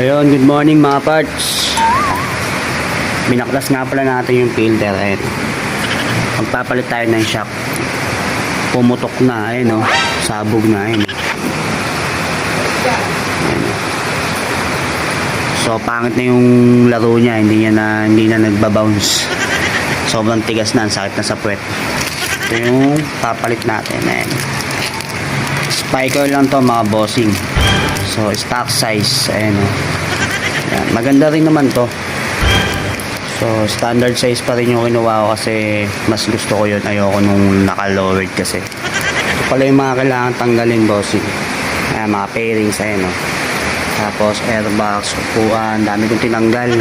Ayun, good morning mga parts. Binaklas nga pala natin yung filter. Ayun. Magpapalit tayo ng shock. Pumutok na, ayun o. Sabog na, ayun. Ayun. So pangit na yung laro niya, hindi na nagbabounce. Sobrang tigas na, ang sakit na sa puwet. Ito yung papalit natin. Ayun. Spiker lang to mga bossing. So stock size, ayun o. Yan. Maganda rin naman to. So standard size pa rin yung kinuha ko kasi mas gusto ko yun. Ayoko nung naka-lowered kasi. Ito pala yung mga kailangan tanggalin bossing. Ayan, mga pairings, ayun o. Tapos airbox, upuan, dami kong tinanggal.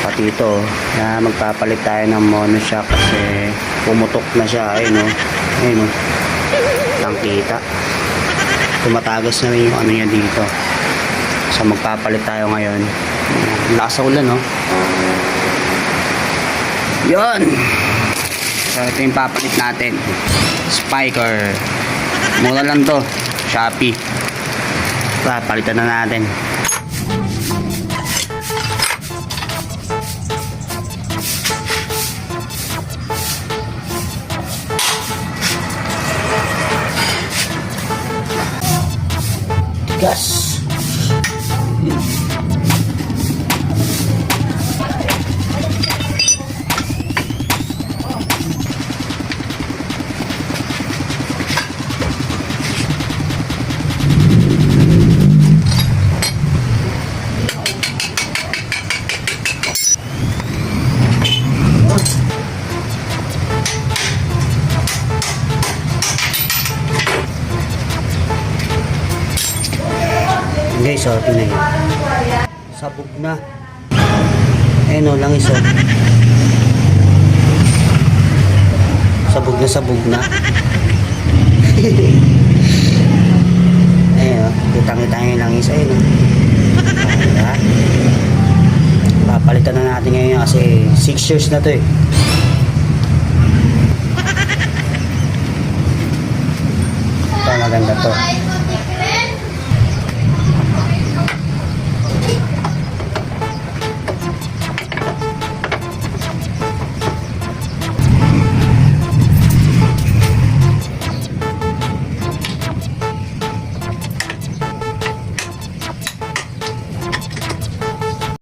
Pati ito. Kaya magpapalit tayo ng monoshock kasi pumutok na siya. Ayun o. Ayun o. Tangkita. Tumatagas na rin yung ano niya dito. So magpapalit tayo ngayon. Lakas sa ulan, no? Yun! So ito yung papalit natin. Spiker. Mura lang to. Shopee. Papalitan na natin. Gas. Guys, so tingnan nyo. Sabog na. Ayun o, langis o. Sabog na. Ayun o, kitang-kitang yung langis. Ayun o. Diba? Papalitan na natin ngayon kasi 6 years na to eh. Ito, maganda to.